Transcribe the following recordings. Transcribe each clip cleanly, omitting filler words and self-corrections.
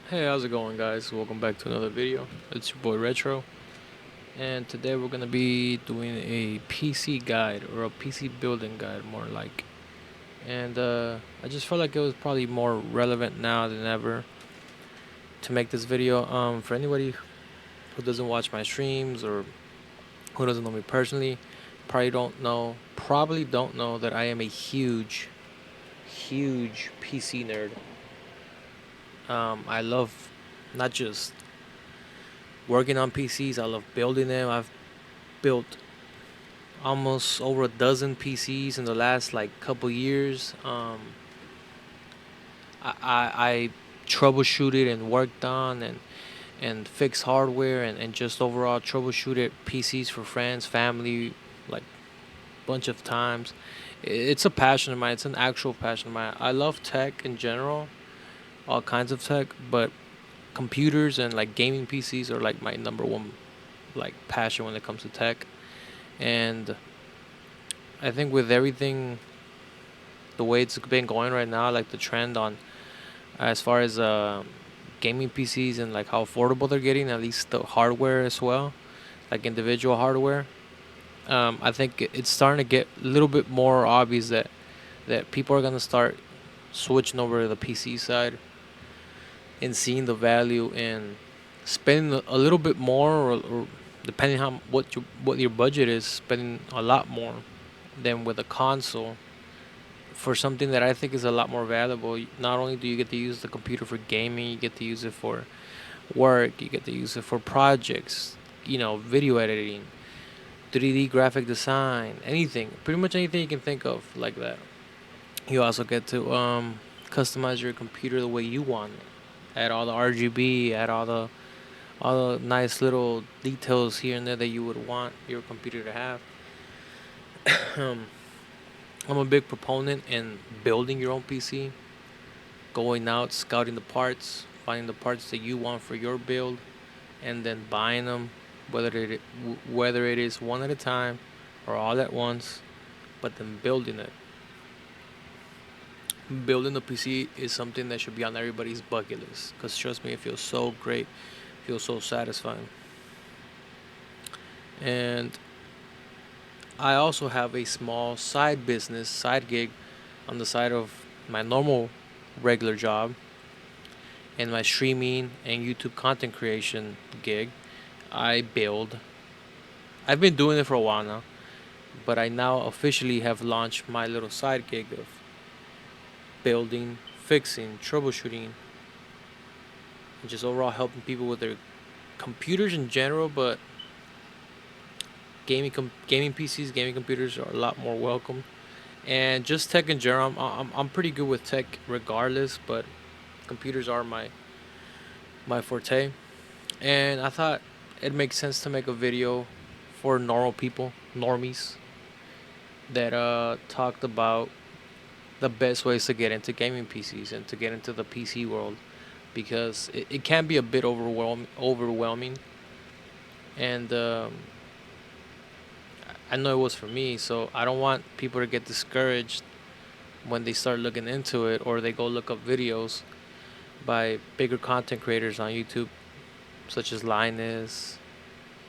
Hey, how's it going, guys? Welcome back to another video. It's your boy Retro, and today we're gonna be doing a PC guide or a PC building guide, more like. And I just felt like it was probably more relevant now than ever to make this video. For anybody who doesn't watch my streams or who doesn't know me personally, probably don't know that I am a huge PC nerd. I love not just working on PCs. I love building them. I've built almost over a dozen PCs in the last like couple years. I troubleshooted and worked on and fixed hardware and just overall troubleshooted PCs for friends, family, like bunch of times. It's a passion of mine. It's an actual passion of mine. I love tech in general, all kinds of tech, but computers and like gaming PCs are like my number one like passion when it comes to tech. And I think with everything the way it's been going right now, like the trend on as far as gaming PCs and like how affordable they're getting, at least the hardware as well, like individual hardware. I think it's starting to get a little bit more obvious that people are gonna start switching over to the PC side and seeing the value in spending a little bit more, or depending how what your budget is, spending a lot more than with a console for something that I think is a lot more valuable. Not only do you get to use the computer for gaming, you get to use it for work, you get to use it for projects, video editing, 3D graphic design, anything, pretty much anything you can think of like that. You also get to customize your computer the way you want it. Add all the RGB, add all the nice little details here and there that you would want your computer to have. um, I'm a big proponent in building your own PC, going out, scouting the parts, finding the parts that you want for your build, and then buying them, whether it is one at a time or all at once, but then building it. Building the PC is something that should be on everybody's bucket list. Cause trust me, it feels so great, feels so satisfying. And I also have a small side business, side gig, on the side of my normal regular job and my streaming and YouTube content creation gig. I build. I've been doing it for a while now, but I now officially have launched my little side gig of building, fixing, troubleshooting, and just overall helping people with their computers in general. But gaming PCs, gaming computers are a lot more welcome, and just tech in general. I'm pretty good with tech regardless, but computers are my forte. And I thought it makes sense to make a video for normal people, normies, that talked about the best ways to get into gaming PCs and to get into the PC world, because it can be a bit overwhelming, and I know it was for me. So I don't want people to get discouraged when they start looking into it or they go look up videos by bigger content creators on YouTube, such as Linus,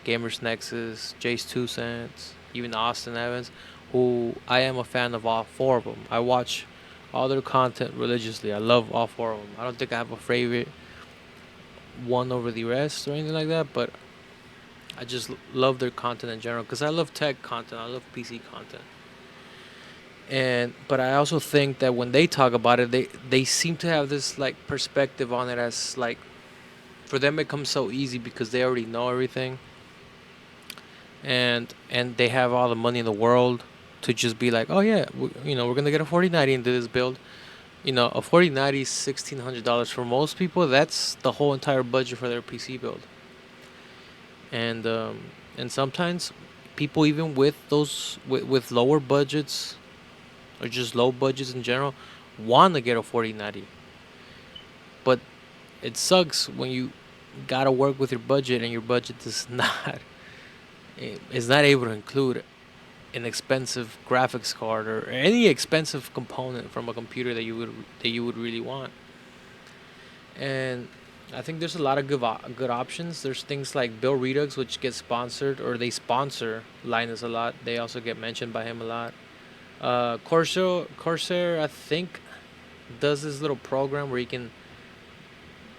Gamers Nexus, Jace Two Cents, even Austin Evans, who I am a fan of all four of them. I watch all their content religiously. I love all four of them. I don't think I have a favorite one over the rest or anything like that, but I just love their content in general because I love tech content. I love PC content. And but I also think that when they talk about it, they seem to have this like perspective on it as like for them it comes so easy because they already know everything, and they have all the money in the world to just be like, oh yeah, we're gonna get a 4090 into this build. A 4090 is $1,600 for most people. That's the whole entire budget for their PC build. And sometimes people even with those with lower budgets or just low budgets in general want to get a 4090, but it sucks when you gotta work with your budget and your budget does not is not able to include an expensive graphics card or any expensive component from a computer that you would really want. And I think there's a lot of good options. There's things like Bill Redux, which gets sponsored, or they sponsor Linus a lot. They also get mentioned by him a lot. Corsair, I think, does this little program where you can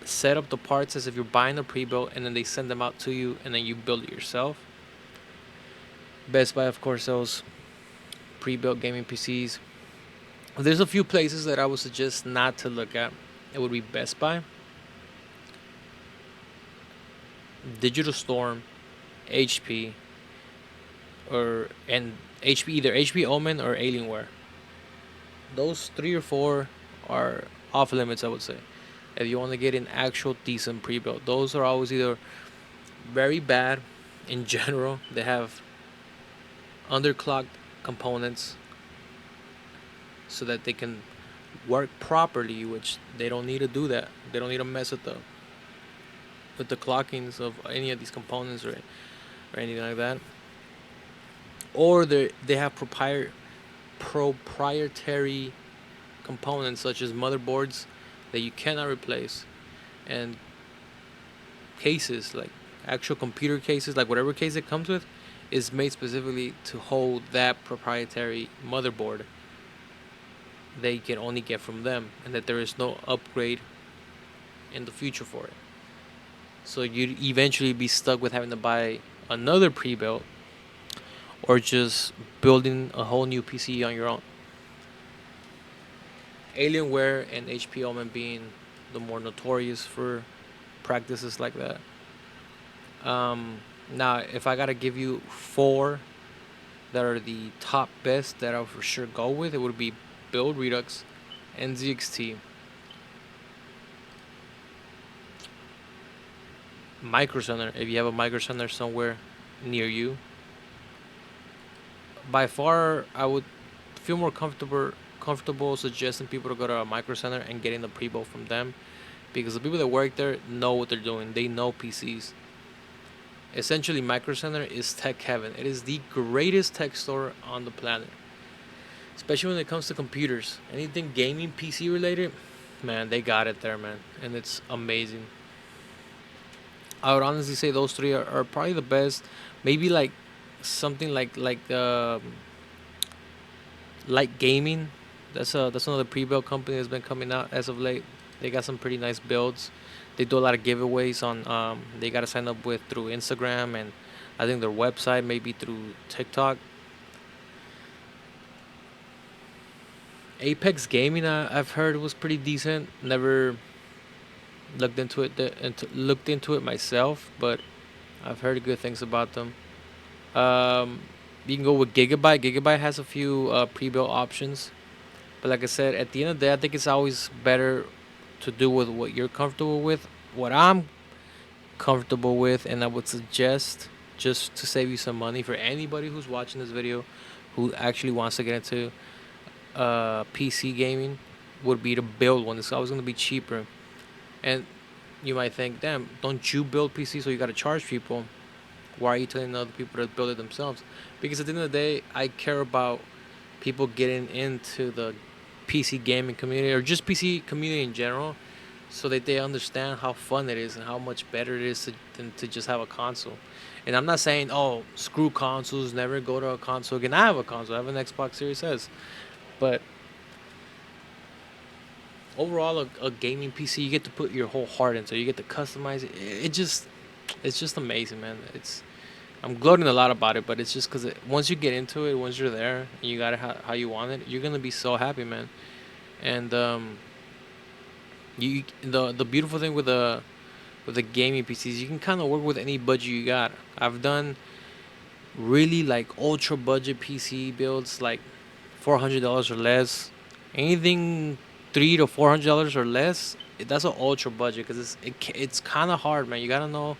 set up the parts as if you're buying a pre-built, and then they send them out to you, and then you build it yourself. Best Buy, of course, sells pre-built gaming PCs. There's a few places that I would suggest not to look at. It would be Best Buy, Digital Storm, HP, or and HP, either HP Omen or Alienware. Those three or four are off limits, I would say. If you want to get an actual decent pre-built, those are always either very bad in general. They have underclocked components so that they can work properly, which they don't need to do that. They don't need to mess with the clockings of any of these components or anything like that. Or they have proprietary components such as motherboards that you cannot replace, and cases like actual computer cases, like whatever case it comes with, is made specifically to hold that proprietary motherboard they can only get from them, and that there is no upgrade in the future for it. So you'd eventually be stuck with having to buy another pre-built or just building a whole new PC on your own. Alienware and HP Omen being the more notorious for practices like that. Now, if I gotta give you four that are the top best that I'll for sure go with, it would be Build Redux, NZXT, Micro Center. If you have a Micro Center somewhere near you, by far I would feel more comfortable suggesting people to go to a Micro Center and getting the pre-built from them, because the people that work there know what they're doing. They know PCs. Essentially, Micro Center is tech heaven. It is the greatest tech store on the planet, especially when it comes to computers. Anything gaming PC related, man, they got it there, man, and it's amazing. I would honestly say those three are probably the best. Maybe like something like gaming. That's another pre-built company that's been coming out as of late. They got some pretty nice builds. They do a lot of giveaways on. They got to sign up with through Instagram, and I think their website, maybe through TikTok. Apex Gaming, I've heard was pretty decent. Never looked into it myself, but I've heard good things about them. Um, you can go with Gigabyte. Gigabyte has a few pre-built options, but like I said, at the end of the day, I think it's always better to do with what you're comfortable with. What I'm comfortable with, and I would suggest, just to save you some money, for anybody who's watching this video who actually wants to get into PC gaming, would be to build one. It's always going to be cheaper. And you might think, damn, don't you build PC so you got to charge people? Why are you telling other people to build it themselves? Because at the end of the day, I care about people getting into the PC gaming community, or just PC community in general, so that they understand how fun it is and how much better it is than to just have a console. And I'm not saying, oh, screw consoles, never go to a console again. I have a console, I have an Xbox Series S. But overall, a gaming PC, you get to put your whole heart into. You get to customize it. It's just amazing, man. I'm gloating a lot about it, but it's just because once you get into it, once you're there, and you got it how you want it, you're gonna be so happy, man. And the beautiful thing with the gaming PCs, you can kind of work with any budget you got. I've done really like ultra budget PC builds, like $400 or less. Anything $300 to $400 or less, that's an ultra budget, because it's kind of hard, man. You gotta know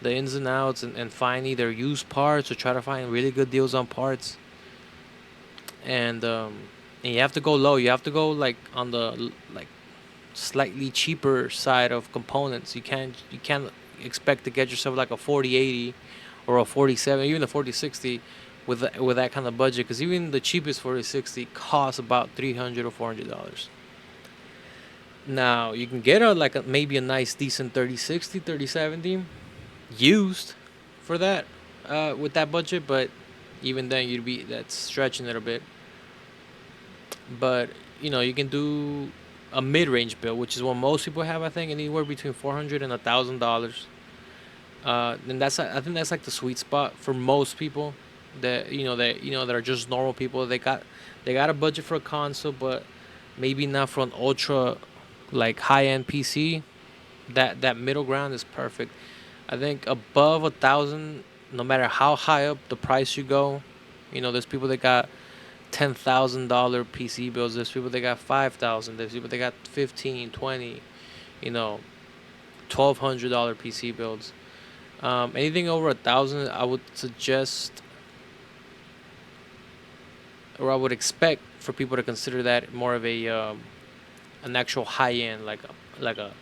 the ins and outs, and find either used parts or try to find really good deals on parts. And you have to go low. You have to go like on the like slightly cheaper side of components. You can't expect to get yourself like a 4080 or a 47, even a 4060 with that kind of budget, because even the cheapest 4060 costs about $300 or $400. Now you can get a like a, maybe a nice decent 3060, 3070 used for that with that budget, but even then you'd be that's stretching it a bit. But you can do a mid-range build, which is what most people have. I think anywhere between $400 and $1,000. And I think that's like the sweet spot for most people that are just normal people. They got a budget for a console, but maybe not for an ultra like high-end PC. That middle ground is perfect. I think above 1,000, no matter how high up the price you go, there's people that got $10,000 PC builds. There's people that got 5,000. There's people that got 15, 20, you know, $1,200 PC builds. Anything over 1,000, I would suggest, or I would expect for people to consider that more of a an actual high end, like a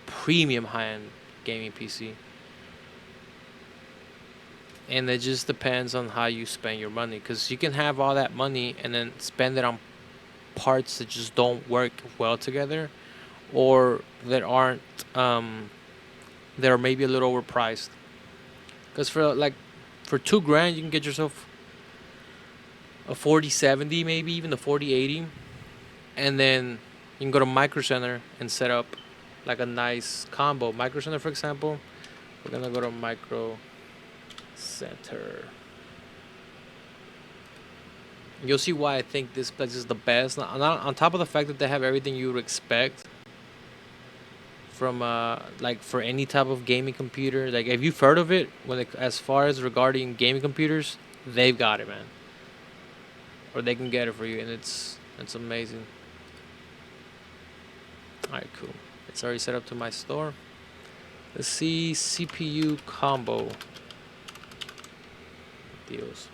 premium high end gaming PC. And it just depends on how you spend your money, because you can have all that money and then spend it on parts that just don't work well together, or um, that are maybe a little overpriced. Because for 2 grand you can get yourself a 4070, maybe even a 4080, and then you can go to Micro Center and set up like a nice combo. Micro Center, for example, we're gonna go to Micro Center. You'll see why I think this place is the best. On top of the fact that they have everything you would expect from like for any type of gaming computer. Like if you've heard of it, as far as regarding gaming computers, they've got it, man. Or they can get it for you, and it's amazing. All right, cool. It's already set up to my store. Let's see CPU combo deals.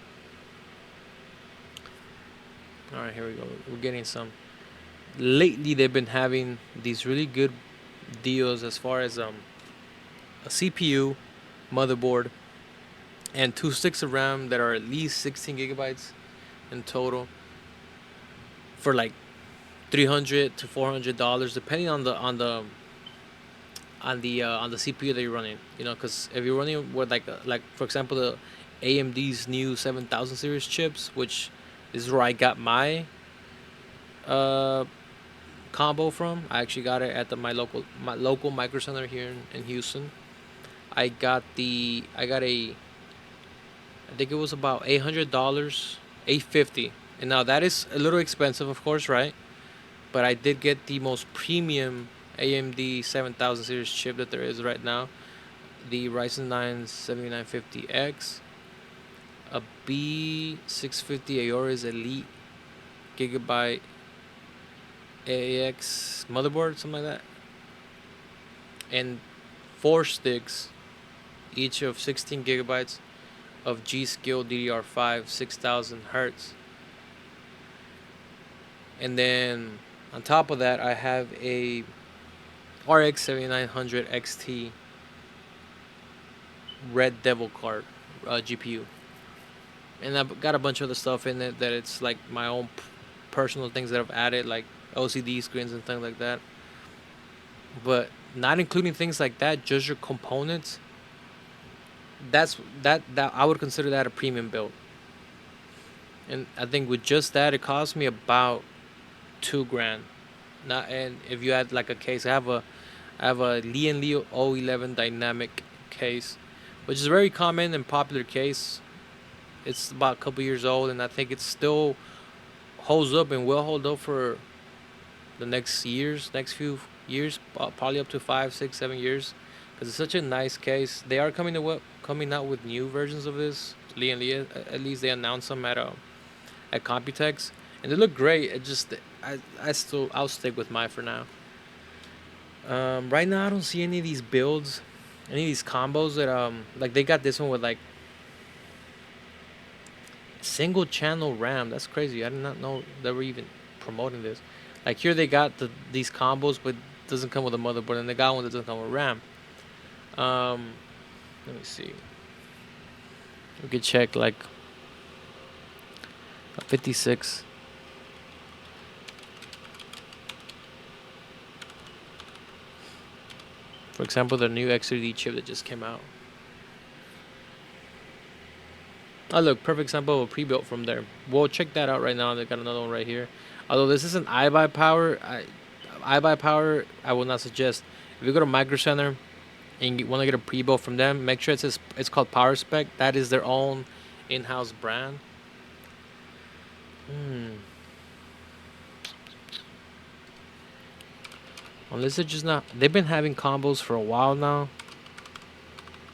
All right, here we go. We're getting some. Lately, they've been having these really good deals as far as a CPU, motherboard, and 2 sticks of RAM that are at least 16 gigabytes in total for like $300 to $400, depending on the CPU that you're running. Because if you're running with like for example the AMD's new 7000 series chips, which is where I got my uh combo from. I actually got it at my local micro center here in Houston. I think it was about $800, 850. And now that is a little expensive, of course, right? But I did get the most premium AMD 7000 series chip that there is right now, the Ryzen 9 7950X, a B650 Aorus Elite Gigabyte AX motherboard, something like that, and 4 sticks, each of 16 gigabytes of G-Skill DDR5 6000 hertz. And then on top of that, I have a RX 7900 XT Red Devil card GPU, and I've got a bunch of other stuff in it that it's like my own personal things that I've added, like OCD screens and things like that. But not including things like that, just your components. That I would consider that a premium build. And I think with just that, it cost me about 2 grand. Not and if you add like a case, I have a Lee and Leo O11 dynamic case, which is a very common and popular case. It's about a couple years old, and I think it still holds up and will hold up for the next few years, probably up to 5, 6, 7 years, because it's such a nice case. They are coming out with new versions of this. Lee and Lee, at least they announced them at Computex, and they look great. I'll stick with mine for now. Right now I don't see any of these builds, any of these combos that like they got this one with like single channel RAM. That's crazy. I did not know they were even promoting this. Like here they got these combos, but doesn't come with a motherboard, and they got one that doesn't come with RAM. Um, Let me see. We could check like a 56. For example, the new X3D chip that just came out. Oh, look, perfect example of a pre-built from there. We'll check that out right now. They got another one right here. Although this isn't iBuy Power, iBuy Power, I will not suggest. If you go to Micro Center and you want to get a pre-built from them, make sure it's called Power Spec. That is their own in-house brand. Hmm. Unless they're just not. They've been having combos for a while now.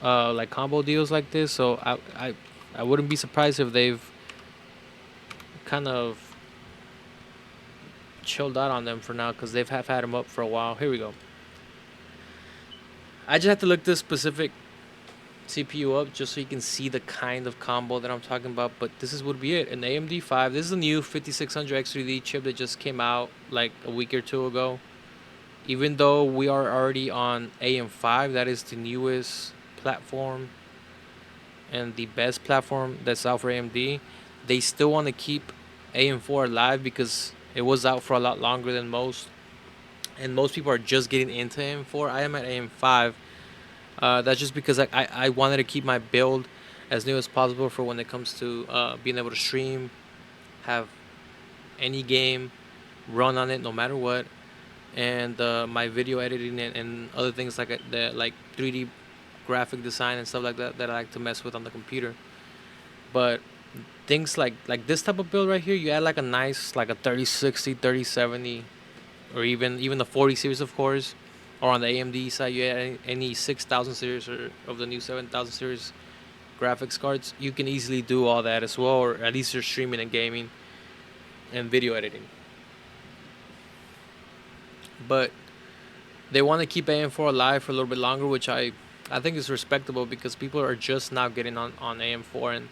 Like combo deals like this. So I wouldn't be surprised if they've kind of chilled out on them for now because they've have had them up for a while. Here we go. I just have to look this specific CPU up just so you can see the kind of combo that I'm talking about. But this would be it. An AMD 5. This is a new 5600 X3D chip that just came out like a week or two ago. Even though we are already on AM5, that is the newest platform and the best platform that's out for AMD, they still want to keep AM4 alive because it was out for a lot longer than most. And most people are just getting into AM4. I am at AM5. That's just because I wanted to keep my build as new as possible for when it comes to being able to stream, have any game run on it no matter what, and my video editing and other things like the like 3D graphic design and stuff like that that I like to mess with on the computer. But things like this type of build right here, you add like a nice like a 3060, 3070, or even the 40 series of course, or on the AMD side you add any 6000 series or of the new 7000 series graphics cards, you can easily do all that as well, or at least you're streaming and gaming and video editing. But they want to keep AM4 alive for a little bit longer, which I think is respectable because people are just now getting on AM4, and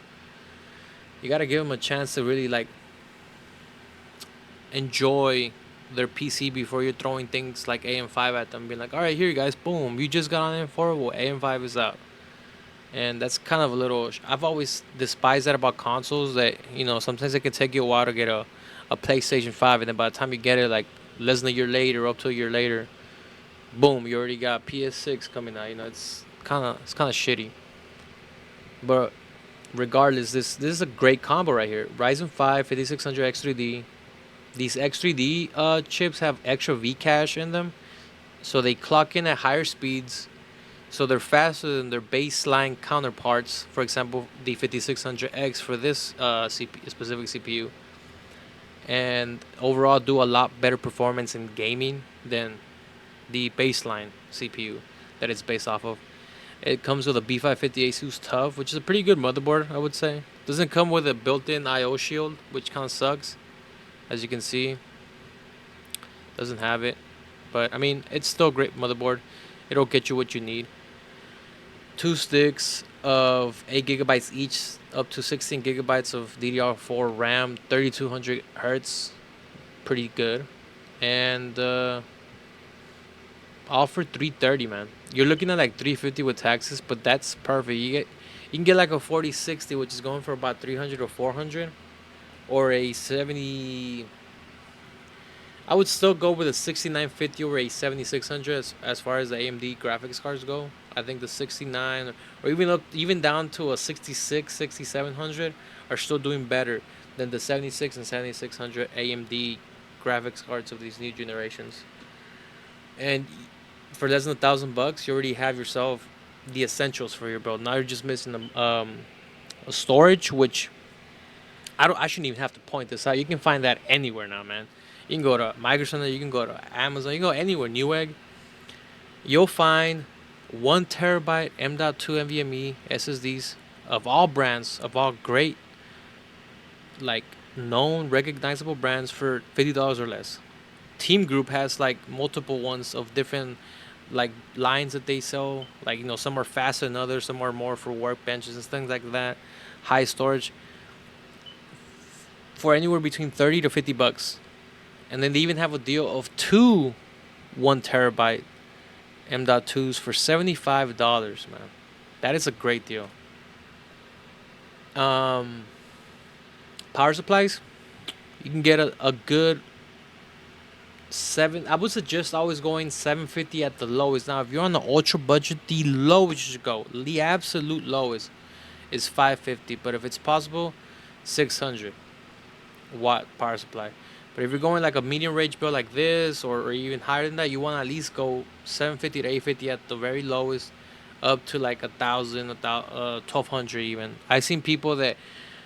you got to give them a chance to really like enjoy their PC before you're throwing things like AM5 at them, being like, all right, here you guys, boom, you just got on AM4, well, AM5 is out. And that's kind of a little. I've always despised that about consoles. That sometimes it can take you a while to get a PlayStation 5, and then by the time you get it, like less than a year later, up to a year later, boom, you already got PS6 coming out. It's kind of shitty. But regardless, this is a great combo right here. Ryzen 5 5600 X3D. These X3D chips have extra V cache in them, so they clock in at higher speeds. So they're faster than their baseline counterparts. For example, the 5600X for this specific CPU, and overall do a lot better performance in gaming than the baseline CPU that it's based off of. It comes with a B550 Asus TUF, which is a pretty good motherboard, I would say. Doesn't come with a built-in I/O shield, which kind of sucks, as you can see. Doesn't have it, but I mean it's still a great motherboard. It'll get you what you need. Two sticks of 8 gigabytes each, up to 16 gigabytes of DDR4 RAM, 3200 hertz, pretty good, and all for 330, man. You're looking at like 350 with taxes, but that's perfect. You can get like a 4060, which is going for about 300 or 400, or a 70. I would still go with a 6950 or a 7600 as far as the AMD graphics cards go. I think the 69 or even down to a 66, 6700 are still doing better than the 76 and 7600 AMD graphics cards of these new generations. And for less than $1,000, you already have yourself the essentials for your build. Now you're just missing a storage, which I shouldn't even have to point this out. You can find that anywhere now, man. You can go to Microsoft, you can go to Amazon, you can go anywhere, Newegg. You'll find 1 terabyte M.2 NVMe SSDs of all brands, of all great, like known, recognizable brands for $50 or less. Team Group has like multiple ones of different like lines that they sell. Like some are faster than others, some are more for workbenches and things like that. High storage for anywhere between 30 to $50. And then they even have a deal of two 1 terabyte M.2s for $75, man. That is a great deal. Power supplies, you can get a good Seven. I would suggest always going 750 at the lowest. Now, if you're on the ultra budget, the lowest you should go, the absolute lowest, is 550. But if it's possible, 600 watt power supply. But if you're going like a medium range build like this, or even higher than that, you want to at least go 750 to 850 at the very lowest, up to like 1,000, 1,200 even. I've seen people that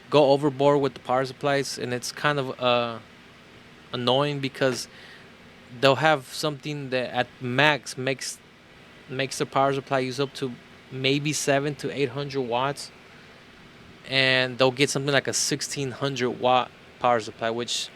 go overboard with the power supplies, and it's kind of annoying because they'll have something that at max makes the power supply use up to maybe 7 to 800 watts, and they'll get something like a 1,600 watt power supply, which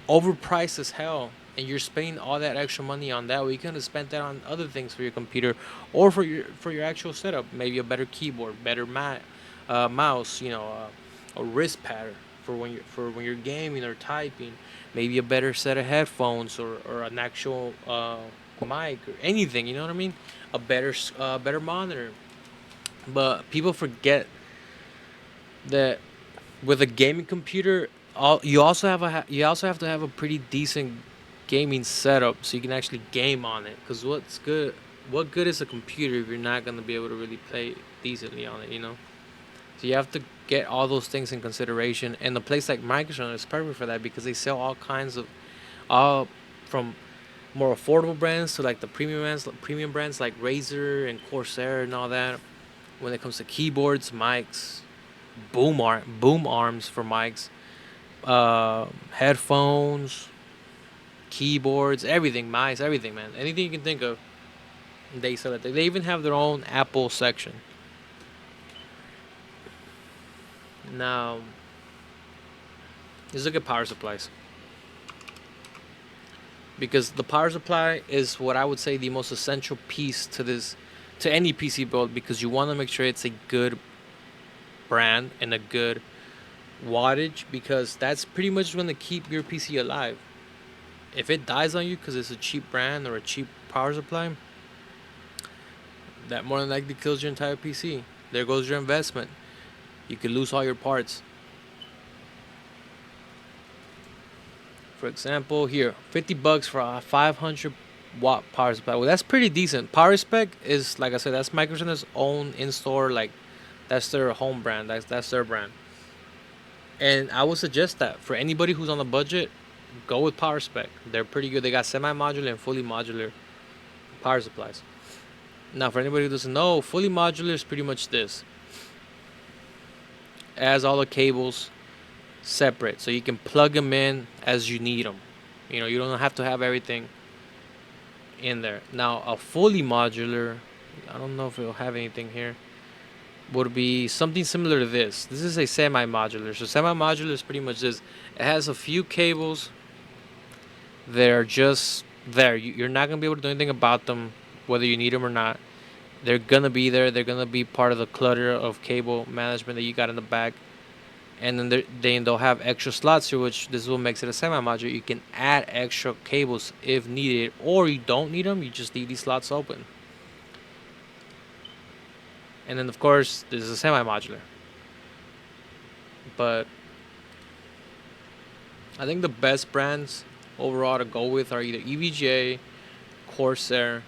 overpriced as hell. And you're spending all that extra money on that. Well, you could have spent that on other things for your computer, or for your actual setup. Maybe a better keyboard, better mouse, a wrist pad for when you're gaming or typing. Maybe a better set of headphones, or an actual mic or anything. You know what I mean? A better monitor. But people forget that with a gaming computer, you also have to have a pretty decent gaming setup so you can actually game on it. Because what good is a computer if you're not gonna be able to really play decently on it? So you have to get all those things in consideration. And a place like Microsoft is perfect for that because they sell all from more affordable brands to like the premium brands like Razer and Corsair and all that. When it comes to keyboards, mics, boom arms for mics, headphones, keyboards, everything, mice, everything, man. Anything you can think of, they sell it. They even have their own Apple section. Now, let's look at power supplies. Because the power supply is what I would say the most essential piece to any PC build, because you want to make sure it's a good brand and a good wattage, because that's pretty much going to keep your PC alive. If it dies on you because it's a cheap brand or a cheap power supply, that more than likely kills your entire PC. There goes your investment. You could lose all your parts. For example, here, $50 for a 500 watt power supply. Well, that's pretty decent. Power Spec is, like I said, that's Microsoft's own in-store, like that's their home brand. That's their brand. And I would suggest that for anybody who's on a budget, go with Power Spec. They're pretty good. They got semi-modular and fully modular power supplies. Now, for anybody who doesn't know, fully modular is pretty much this. It has all the cables separate, so you can plug them in as you need them. You don't have to have everything in there. Now, a fully modular, I don't know if it'll have anything here, would be something similar to this. This is a semi-modular. So semi-modular is pretty much this. It has a few cables that are just there. You're not going to be able to do anything about them, whether you need them or not. They're going to be there. They're going to be part of the clutter of cable management that you got in the back. And then they'll have extra slots here, which this is what makes it a semi-modular. You can add extra cables if needed, or you don't need them. You just leave these slots open. And then, of course, this is a semi-modular. But I think the best brands overall to go with are either EVGA, Corsair,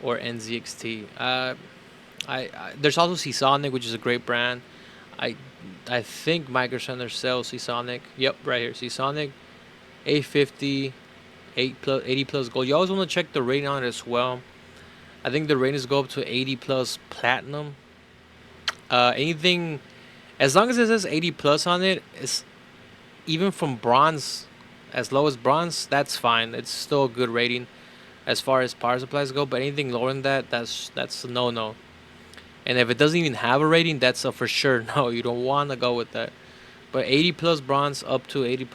or NZXT. There's also Seasonic, which is a great brand. I I think Micro Center sells Seasonic. Yep, right here, Seasonic, 850, 80 plus gold. You always want to check the rating on it as well. I think the ratings go up to 80 plus platinum. Anything, as long as it says 80 plus on it, it's even from bronze, as low as bronze, that's fine. It's still a good rating as far as power supplies go. But anything lower than that, that's a no no. And if it doesn't even have a rating, that's a for sure no. You don't want to go with that. But 80 plus bronze up to 80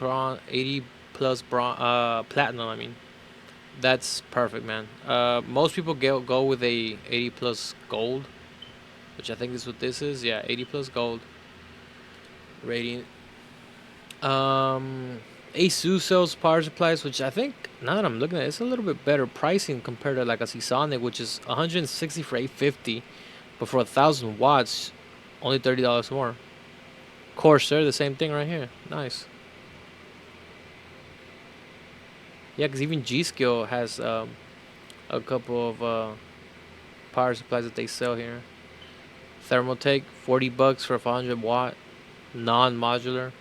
plus platinum. I mean, that's perfect, man. Most people go with a 80 plus gold, which I think is what this is. Yeah, 80 plus gold rating. Asus sells power supplies, which I think now that I'm looking at it, it's a little bit better pricing compared to like a Seasonic, which is 160 for 850, but for 1,000 watts, only $30 more. Corsair, the same thing right here. Nice. Yeah, because even G Skill has a couple of power supplies that they sell here. Thermaltake, $40 for a 500 watt, non-modular.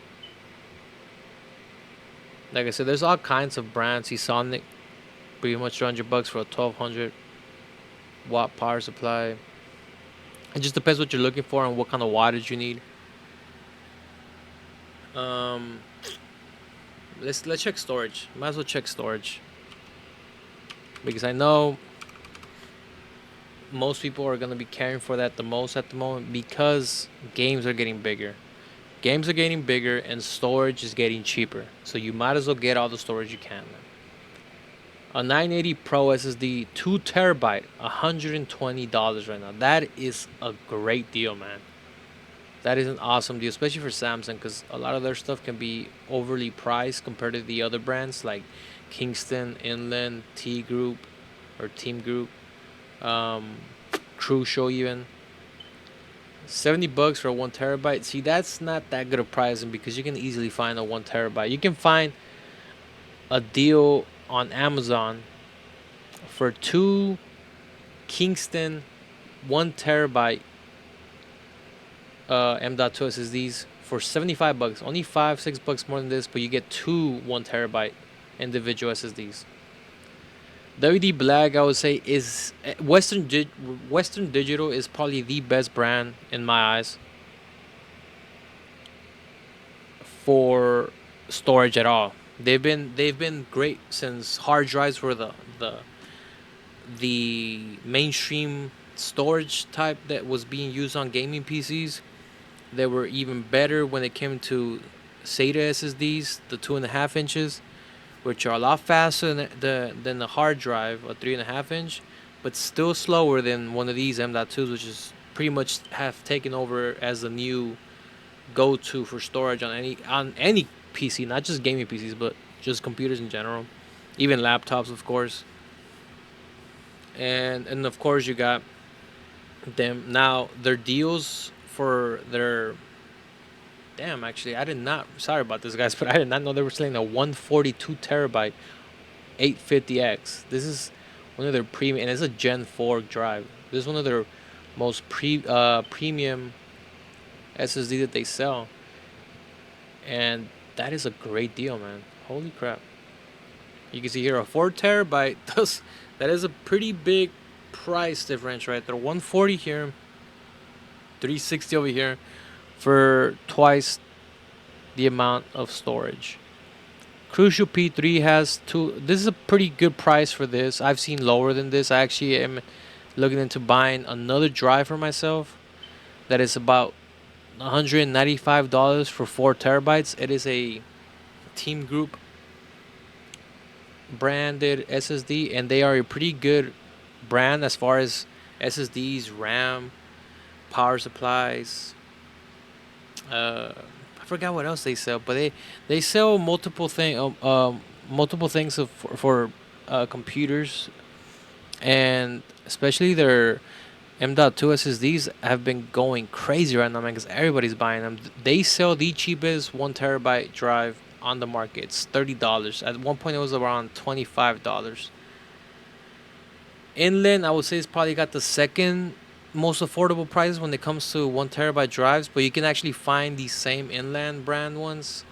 Like I said, there's all kinds of brands. Sonic, pretty much $300 for a 1200 watt power supply. It just depends what you're looking for and what kind of wattage you need. Um, let's check storage. Might as well check storage because I know most people are gonna be caring for that the most at the moment because games are getting bigger. Games are getting bigger and storage is getting cheaper. So you might as well get all the storage you can. Man. A 980 Pro SSD, 2 terabyte, $120 right now. That is a great deal, man. That is an awesome deal, especially for Samsung, because a lot of their stuff can be overly priced compared to the other brands like Kingston, Inland, T Group, or Team Group, um, Crucial even. $70 for a 1 terabyte. See, that's not that good of pricing because you can easily find a 1 terabyte. You can find a deal on Amazon for two Kingston 1 terabyte M.2 SSDs for $75. Only $5-6 more than this, but you get two 1 terabyte individual SSDs. WD Black, I would say, is Western Digital is probably the best brand in my eyes for storage at all. They've been great since hard drives were the mainstream storage type that was being used on gaming PCs. They were even better when it came to SATA SSDs, the 2.5 inches, which are a lot faster than the hard drive, a 3.5 inch, but still slower than one of these M.2s, which is pretty much have taken over as the new go-to for storage on any PC, not just gaming PCs, but just computers in general, even laptops, of course. And of course you got them now. Their deals for their damn. Actually, I did not. Sorry about this, guys, but I did not know they were selling a 142 terabyte 850X. This is one of their premium, and it's a Gen 4 drive. This is one of their most premium SSD that they sell, and that is a great deal, man. Holy crap! You can see here a 4 terabyte. That is a pretty big price difference right there. 140 here, 360 over here, for twice the amount of storage. Crucial P3 has two. This is a pretty good price for this. I've seen lower than this. I actually am looking into buying another drive for myself that is about $195 for 4 terabytes. It is a Team Group branded SSD, and they are a pretty good brand as far as SSDs, RAM, power supplies. I forgot what else they sell, but they sell multiple things for computers, and especially their M.2 SSDs have been going crazy right now, man, because everybody's buying them. They sell the cheapest 1 terabyte drive on the market. It's $30. At one point, it was around $25. Inland, I would say, it's probably got the second most affordable prices when it comes to 1 terabyte drives, but you can actually find these same Inland brand ones,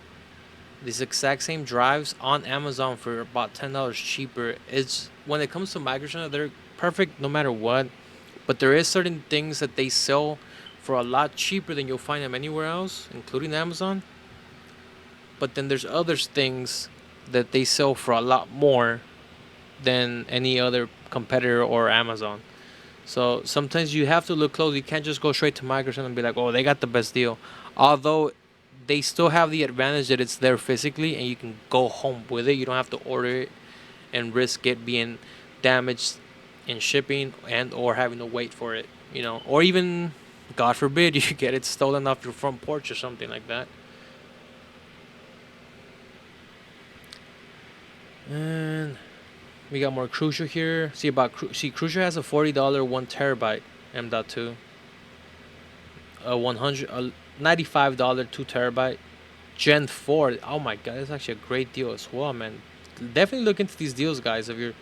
these exact same drives on Amazon for about $10 cheaper. It's when it comes to Microsoft, they're perfect no matter what, but there is certain things that they sell for a lot cheaper than you'll find them anywhere else, including Amazon. But then there's other things that they sell for a lot more than any other competitor or Amazon. So sometimes you have to look close. You can't just go straight to Microsoft and be like, "Oh, they got the best deal." Although they still have the advantage that it's there physically and you can go home with it. You don't have to order it and risk it being damaged in shipping and or having to wait for it, or even, God forbid, you get it stolen off your front porch or something like that. And we got more Crucial here. Crucial has a $40 1 terabyte M.2, a $95 2 terabyte Gen 4. Oh my god, that's actually a great deal as well, man. definitely look into these deals, guys. If you're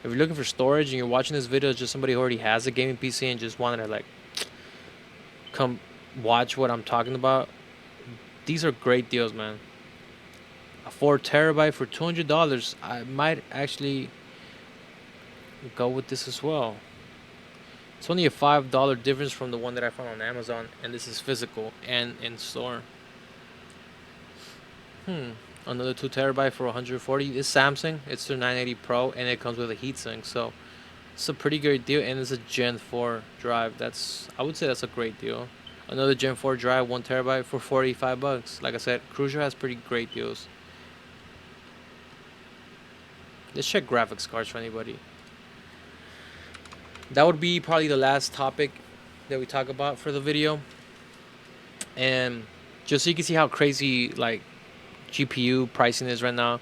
looking for storage and you're watching this video, just somebody who already has a gaming PC and just wanted to like come watch what I'm talking about. These are great deals, man. A 4 terabyte for $200. I might actually go with this as well. It's only a $5 difference from the one that I found on Amazon, and this is physical and in store. Another 2 terabyte for 140. It's Samsung. It's their 980 Pro, and it comes with a heatsink. So it's a pretty great deal, and it's a Gen 4 drive. I would say that's a great deal. Another Gen 4 drive, 1 terabyte for $45. Like I said, Cruiser has pretty great deals. Let's check graphics cards for anybody. That would be probably the last topic that we talk about for the video. And just so you can see how crazy like GPU pricing is right now.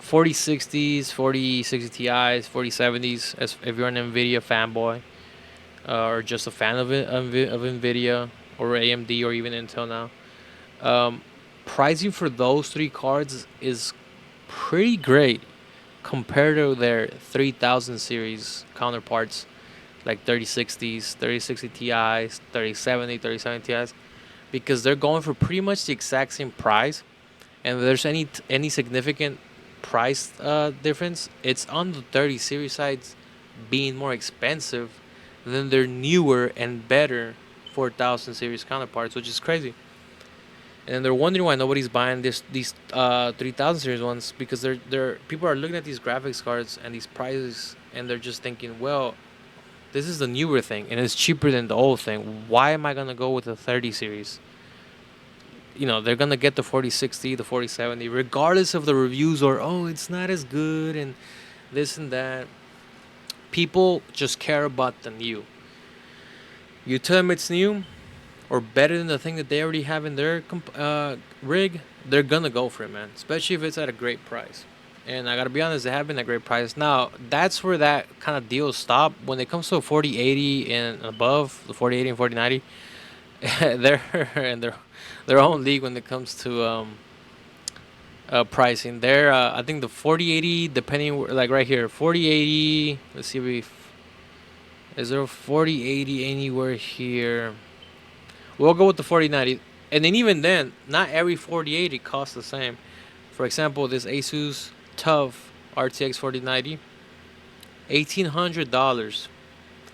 4060s, 4060 Ti's, 4070s. As if you're an Nvidia fanboy, or just a fan of Nvidia or AMD or even Intel now. Pricing for those three cards is pretty great compared to their 3000 series counterparts like 3060s, 3060 Ti's, 3070 Ti's, because they're going for pretty much the exact same price. And if there's any significant price difference, it's on the 30 series sides being more expensive than their newer and better 4000 series counterparts, which is crazy. And then they're wondering why nobody's buying these 3000 series ones, because they're people are looking at these graphics cards and these prices, and they're just thinking, well, this is the newer thing and it's cheaper than the old thing. Why am I gonna go with the 30 series? They're gonna get the 4060, the 4070, regardless of the reviews or it's not as good and this and that. People just care about the new. You tell them it's new or better than the thing that they already have in their rig, they're gonna go for it, man. Especially if it's at a great price. And I gotta be honest, they have been a great price. Now, that's where that kind of deals stop. When it comes to a 4080 and above, the 4080 and 4090, they're in their own league when it comes to pricing. They're I think the 4080, depending like right here, 4080. Let's see if is there a 4080 anywhere here. We'll go with the 4090, and then even then, not every 4080 costs the same. For example, this Asus TUF RTX 4090, $1,800.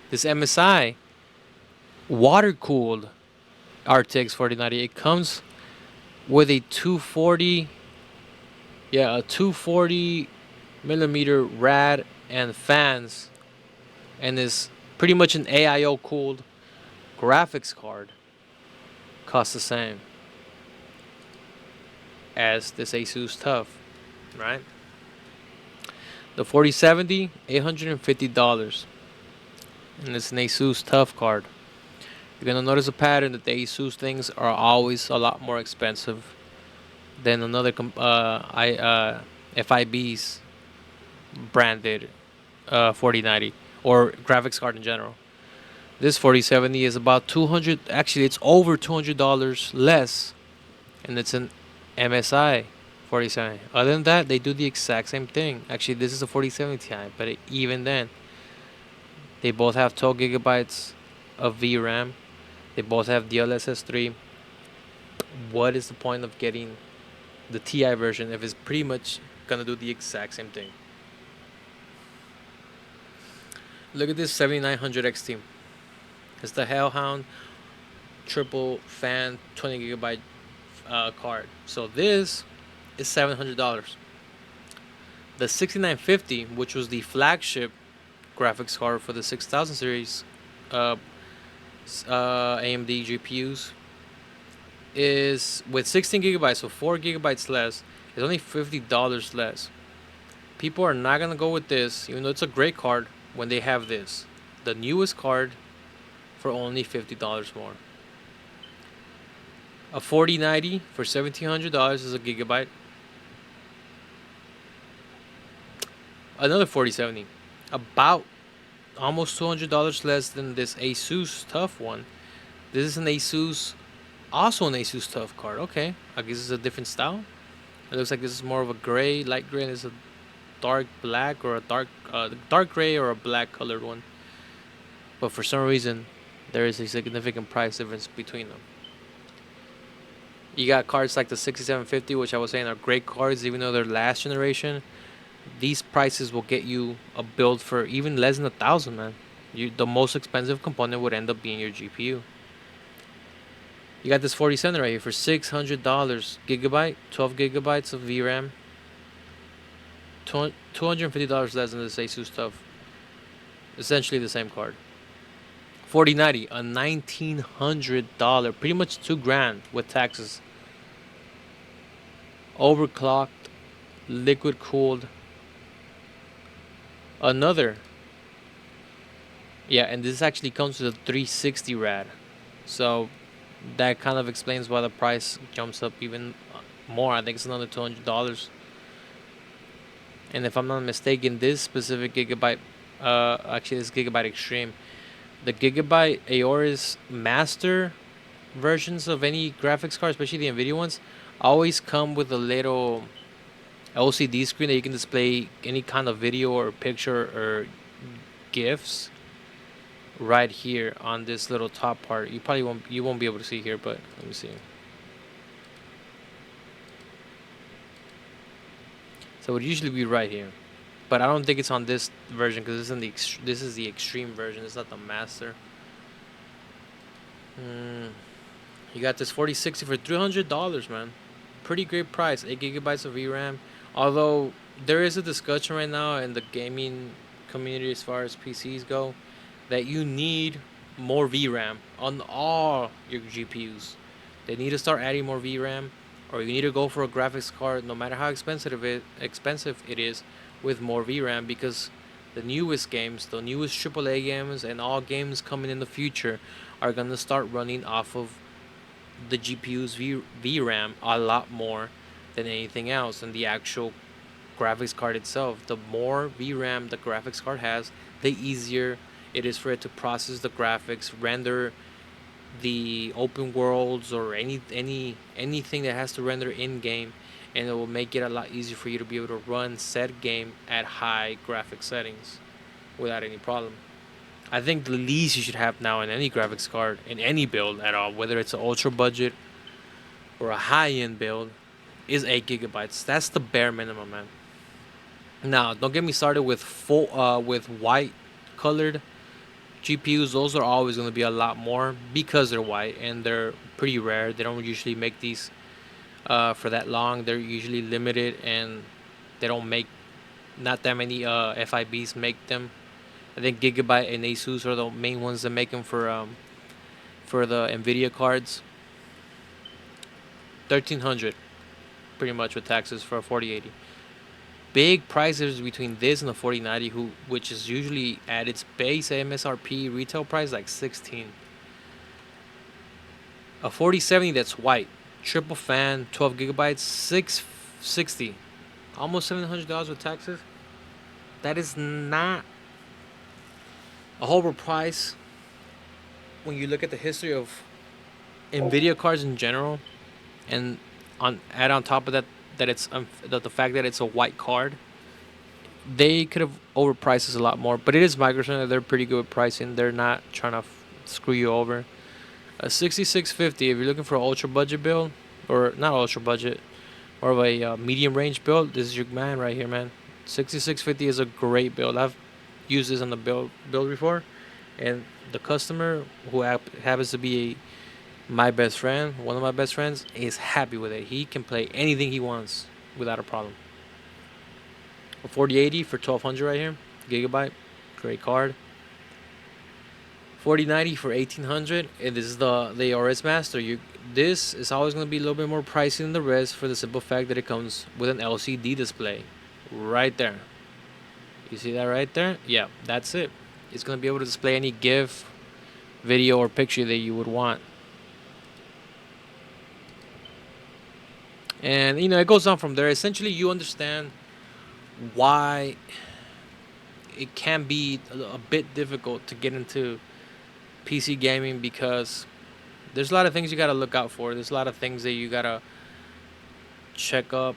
This MSI water cooled RTX 4090, it comes with a 240 millimeter rad and fans, and is pretty much an AIO cooled graphics card. Costs the same as this Asus TUF, right? The 4070, $850, and it's an Asus TUF card. You're gonna notice a pattern that the Asus things are always a lot more expensive than another FIB's branded 4090 or graphics card in general. This 4070 is about 200. Actually, it's over $200 less, and it's an MSI 4070. Other than that, they do the exact same thing. Actually, this is a 4070 Ti, but even then, they both have 12 gigabytes of VRAM. They both have DLSS 3. What is the point of getting the Ti version if it's pretty much gonna do the exact same thing? Look at this 7900 XT. It's the Hellhound triple fan 20 gigabyte card. So this is $700. The 6950, which was the flagship graphics card for the 6000 series AMD GPUs, is with 16 gigabytes, so 4 gigabytes less. It's only $50 less. People are not gonna go with this, even though it's a great card, when they have this, the newest card, for only $50 more. A 4090 for $1,700 is a gigabyte. Another 4070, about almost $200 less than this Asus TUF one. This is an Asus, also an Asus TUF card. Okay, I guess it's a different style. It looks like this is more of a gray, light gray, and it's a dark black or a dark gray or a black colored one. But for some reason, there is a significant price difference between them. You got cards like the 6750, which I was saying are great cards, even though they're last generation. These prices will get you a build for even less than 1,000, man. The most expensive component would end up being your GPU. You got this 47 right here for $600, gigabyte, 12 gigabytes of VRAM, $250 less than this Asus stuff. Essentially the same card. 4090, a $1,900, pretty much 2 grand with taxes. Overclocked, liquid cooled. Another. Yeah, and this actually comes with a 360 rad. So that kind of explains why the price jumps up even more. I think it's another $200. And if I'm not mistaken, this specific gigabyte, actually this gigabyte extreme, the gigabyte Aorus master versions of any graphics card, especially the Nvidia ones, always come with a little LCD screen that you can display any kind of video or picture or GIFs right here on this little top part. You won't be able to see here, but let me see. So it would usually be right here, but I don't think it's on this version because this is the extreme version. It's not the master. You got this 4060 for $300, man. Pretty great price. 8 gigabytes of VRAM. Although there is a discussion right now in the gaming community as far as PCs go that you need more VRAM on all your GPUs. They need to start adding more VRAM, or you need to go for a graphics card, no matter how expensive it is, with more VRAM, because the newest games, the newest AAA games, and all games coming in the future are gonna start running off of the GPU's VRAM a lot more than anything else, and the actual graphics card itself. The more VRAM the graphics card has, the easier it is for it to process the graphics, render the open worlds or anything that has to render in game, and it will make it a lot easier for you to be able to run said game at high graphic settings without any problem. I think the least you should have now in any graphics card in any build at all, whether it's an ultra budget or a high end build, is 8 gigabytes. That's the bare minimum, man. Now, don't get me started with with white colored GPUs. Those are always going to be a lot more because they're white and they're pretty rare. They don't usually make these for that long. They're usually limited and they don't make not that many FIBs make them. I think Gigabyte and Asus are the main ones that make them for the Nvidia cards. 1,300 pretty much with taxes for a 4080. Big prices between this and the 4090, which is usually at its base MSRP retail price like 16. A 4070 that's white, triple fan, 12 gigabytes, 660, almost $700 with taxes. That is not a horrible price when you look at the history of Nvidia cards in general, and add on top of that it's the fact that it's a white card. They could have overpriced this a lot more, but it is Microsoft. They're pretty good with pricing. They're not trying to screw you over. A 6650, if you're looking for an ultra budget build, or not ultra budget, more of a medium range build, this is your man right here, man. 6650 is a great build. I've used this on the build before, and the customer who happens to be my best friend, one of my best friends, is happy with it. He can play anything he wants without a problem. A 4080 for 1,200 right here, gigabyte, great card. 4090 for 1,800, and this is the RS Master. This is always going to be a little bit more pricey than the rest for the simple fact that it comes with an LCD display, right there. You see that right there? Yeah, that's it. It's going to be able to display any GIF, video, or picture that you would want. And it goes on from there. Essentially, you understand why it can be a bit difficult to get into PC gaming, because there's a lot of things you got to look out for. There's a lot of things that you got to check up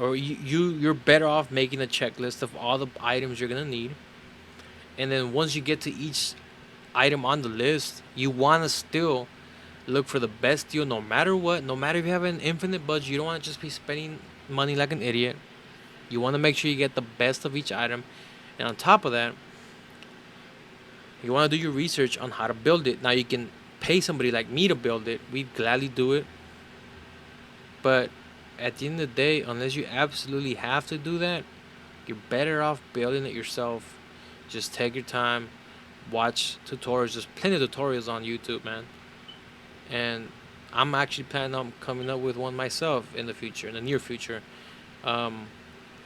or you're better off making a checklist of all the items you're gonna need, and then once you get to each item on the list, you want to still look for the best deal no matter what. No matter if you have an infinite budget, you don't want to just be spending money like an idiot. You want to make sure you get the best of each item, and on top of that, you want to do your research on how to build it. Now you can pay somebody like me to build it. We'd gladly do it, but at the end of the day, unless you absolutely have to do that, you're better off building it yourself. Just take your time, watch tutorials. There's plenty of tutorials on YouTube, man. And I'm actually planning on coming up with one myself in the future, in the near future. Um,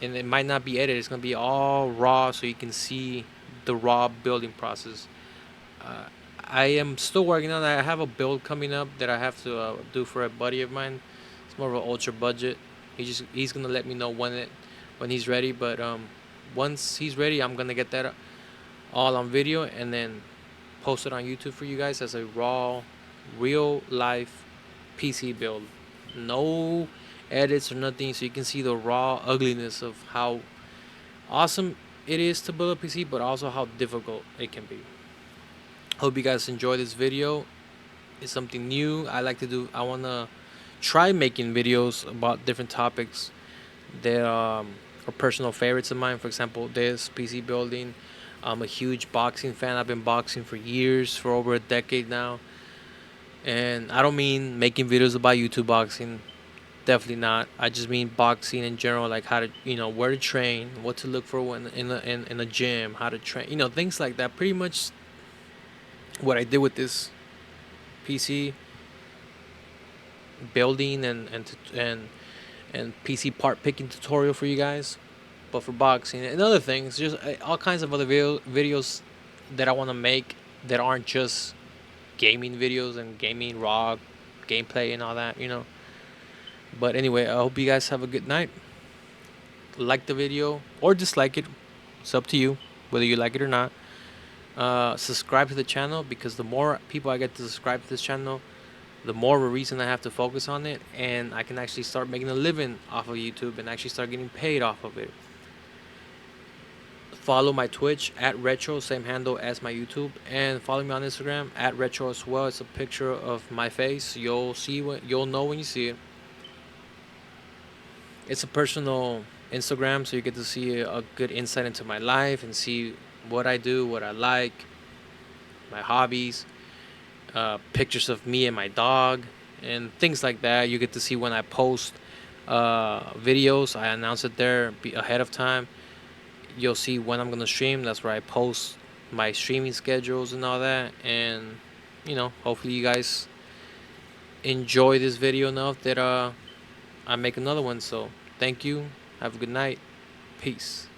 and it might not be edited. It's gonna be all raw, so you can see the raw building process. Uh, I am still working on that. I have a build coming up that I have to do for a buddy of mine. It's more of an ultra budget. He's gonna let me know when he's ready. But once he's ready, I'm gonna get that all on video and then post it on YouTube for you guys as a raw, real life PC build. No edits or nothing, so you can see the raw ugliness of how awesome it is to build a PC, but also how difficult it can be. Hope you guys enjoy this video. It's something new I like to do. I wanna try making videos about different topics that are personal favorites of mine. For example, this PC building. I'm a huge boxing fan. I've been boxing for years, for over a decade now. And I don't mean making videos about YouTube boxing. Definitely not. I just mean boxing in general, like how to, where to train, what to look for when in a gym, how to train, things like that. Pretty much what I did with this PC building and PC part picking tutorial for you guys, but for boxing and other things, just all kinds of other videos that I want to make that aren't just gaming videos and gaming raw gameplay and all that. But anyway, I hope you guys have a good night. Like the video or dislike it. It's up to you whether you like it or not. Subscribe to the channel, because the more people I get to subscribe to this channel, the more of a reason I have to focus on it, and I can actually start making a living off of YouTube and actually start getting paid off of it. Follow my Twitch at Retro, same handle as my YouTube, and follow me on Instagram at Retro as well. It's a picture of my face. You'll know when you see it. It's a personal Instagram, so you get to see a good insight into my life and see what I do, what I like, my hobbies, pictures of me and my dog, and things like that. You get to see when I post videos. I announce it there ahead of time. You'll see when I'm gonna stream. That's where I post my streaming schedules and all that. And hopefully you guys enjoy this video enough that I make another one. So thank you. Have a good night. Peace.